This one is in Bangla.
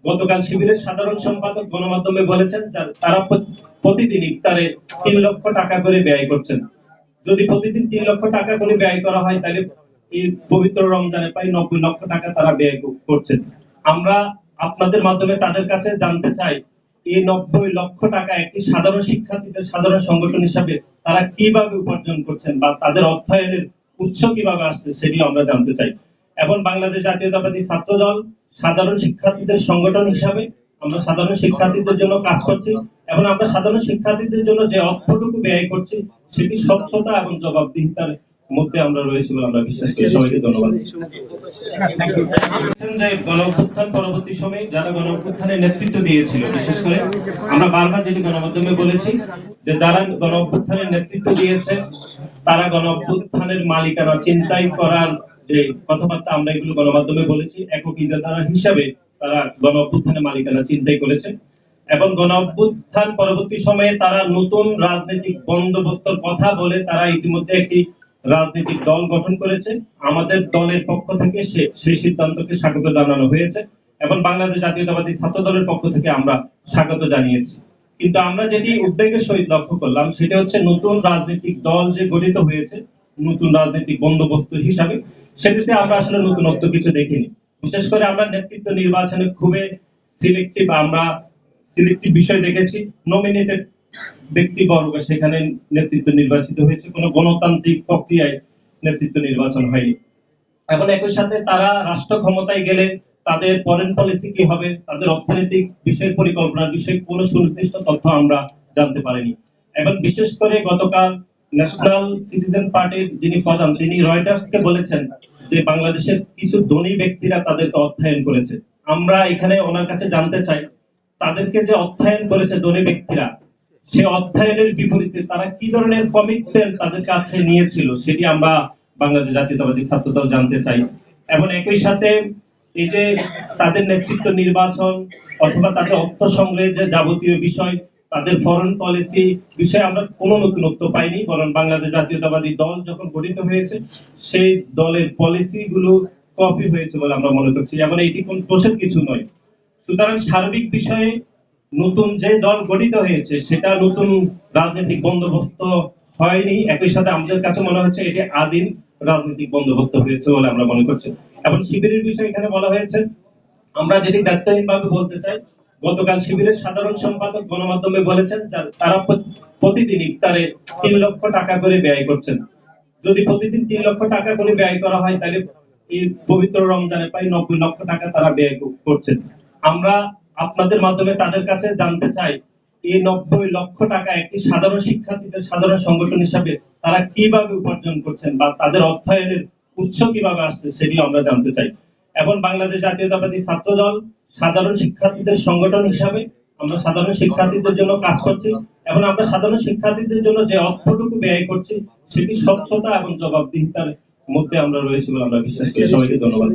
গতকাল শিবিরের সাধারণ সম্পাদক গণমাধ্যমে বলেছেন তারা প্রতিদিন ইফতারে ৩ লক্ষ টাকা করে ব্যয় করছেন। যদি প্রতিদিন ৩ লক্ষ টাকা করে ব্যয় করা হয় তাহলে এই পবিত্র রমজানে প্রায় ৯০ লক্ষ টাকা তারা ব্যয় করছেন। আমরা আপনাদের মাধ্যমে তাদের কাছে জানতে চাই এই ৯০ লক্ষ টাকা একটি সাধারণ শিক্ষার্থীদের সাধারণ সংগঠন হিসাবে তারা কিভাবে উপার্জন করছেন বা তাদের অর্থায়নের উৎস কিভাবে আসছে সেটি আমরা জানতে চাই। এবং বাংলাদেশ জাতীয়তাবাদী ছাত্র দল সাধারণ শিক্ষার্থীদের সংগঠন হিসাবে আমরা সাধারণ শিক্ষার্থীদের জন্য কাজ করছি এবং আমরা সাধারণ শিক্ষার্থীদের জন্য যে অর্থটুকু ব্যয় করছি সেটি স্বচ্ছতা এবং জবাবদিহিতার মধ্যে আমরা রয়েছি বলে আমরা বিশ্বাস করি। সবাইকে ধন্যবাদ। গণঅভ্যুত্থান পরবর্তী সময়ে যারা গণঅভ্যুত্থানের নেতৃত্ব দিয়েছিল, বিশেষ করে আমরা বারবার যেটি গণমাধ্যমে বলেছি যে যারা গণঅভ্যুত্থানের নেতৃত্ব দিয়েছে তারা গণঅভ্যুত্থানের মালিকানা চিন্তাই করার যে কথাবার্তা আমরা এগুলো গণমাধ্যমে বলেছি, একক ইজারা হিসাবে তারা গণঅভ্যুত্থানের মালিকানা চিন্তাই করেছে এবং গণঅভ্যুত্থান পরবর্তী সময়ে তারা নতুন রাজনৈতিক বন্দোবস্তর কথা বলে তারা ইতিমধ্যে একটি রাজনৈতিক দল গঠন করেছে। আমাদের দলের পক্ষ থেকে সেই সিদ্ধান্তকে স্বাগত জানানো হয়েছে এবং বাংলাদেশ জাতীয়তাবাদী ছাত্র দলের পক্ষ থেকে আমরা স্বাগত জানিয়েছি। কিন্তু আমরা যেটি উদ্বেগের সহিত লক্ষ্য করলাম সেটা হচ্ছে নতুন রাজনৈতিক দল যে গঠিত হয়েছে নতুন রাজনৈতিক বন্দোবস্ত হিসাবে, সেটিতে আমরা আসলে নতুনত্ব কিছু দেখিনি। বিশেষ করে আমরা নেতৃত্ব নির্বাচনে খুবই সিলেক্টিভ বিষয় দেখেছি। নমিনেটেড ব্যক্তিবর্গ সেখানে নেতৃত্ব নির্বাচিত হয়েছে, কোনো গণতান্ত্রিক প্রক্রিয়ায় নেতৃত্ব নির্বাচন হয়নি। এখন একই সাথে তারা রাষ্ট্র ক্ষমতায় গেলে তাদের ফরেন পলিসি কি হবে, তাদের অর্থনৈতিক বিষয়ের পরিকল্পনার বিষয়ে কোনো সুনির্দিষ্ট তথ্য আমরা জানতে পারিনি। এবং বিশেষ করে গতকাল ন্যাশনাল সিটিজেন পার্টির যিনি প্রধান তিনি রয়টার্সকে বলেছেন যে বাংলাদেশের কিছু ধনী ব্যক্তিরা তাদেরকে অর্থায়ন করেছে। আমরা এখানে ওনার কাছে জানতে চাই তাদেরকে যে অর্থায়ন করেছে ধনী ব্যক্তিরা, সে অর্থায়নের বিপরীতে তারা কি ধরনের কমিটমেন্ট তাদের কাছে নিয়েছিল সেটি আমরা বাংলাদেশ জাতীয়তাবাদী ছাত্র দল জানতে চাই। এবং একই সাথে এই যে তাদের নেতৃত্ব নির্বাচন অথবা তাদের অর্থ সংগ্রহের যে যাবতীয় বিষয়, তাদের ফরেন পলিসি বিষয়ে আমরা কোনো নতুনত্ব পাইনি, বরং বাংলাদেশ জাতীয়তাবাদী দল যখন গঠিত হয়েছে সেই দলের পলিসি গুলো কপি হয়েছে বলে আমরা মনে করছি এবং এটি কোন দোষের কিছু নয়। সুতরাং সার্বিক বিষয়ে নতুন যে দল গঠিত হয়েছে সেটা নতুন রাজনৈতিক বন্দোবস্ত হয়নি, একই সাথে আমাদের কাছে মনে হচ্ছে এটি আদিম রাজনৈতিক বন্দোবস্ত হয়েছে বলে আমরা মনে করছি। এবং শিবিরের বিষয়ে এখানে বলা হয়েছে, আমরা যেটি দায়িত্বহীন ভাবে বলতে চাই, গতকাল শিবিরের সাধারণ সম্পাদক গণমাধ্যমে বলেছেন তারা প্রতিদিন ইফতারে ৩ লক্ষ টাকা করে ব্যয় করছেন। যদি প্রতিদিন ৩ লক্ষ টাকা করে ব্যয় করা হয় তাহলে এই পবিত্র রমজানে প্রায় ৯০ লক্ষ টাকা তারা ব্যয় করছেন। আমরা আপনাদের মাধ্যমে তাদের কাছে জানতে চাই এই ৯০ লক্ষ টাকা একটি সাধারণ শিক্ষার্থীদের সাধারণ সংগঠন হিসাবে তারা কিভাবে উপার্জন করছেন বা তাদের অর্থায়নের উৎস কিভাবে আসছে সেটি আমরা জানতে চাই। এবং বাংলাদেশ জাতীয়তাবাদী ছাত্র দল সাধারণ শিক্ষার্থীদের সংগঠন হিসাবে আমরা সাধারণ শিক্ষার্থীদের জন্য কাজ করছি এবং আমরা সাধারণ শিক্ষার্থীদের জন্য যে অর্থটুকু ব্যয় করছি সেটি স্বচ্ছতা এবং জবাবদিহিতার মধ্যে আমরা রয়েছি বলে আমরা বিশ্বাস করি। সবাইকে ধন্যবাদ।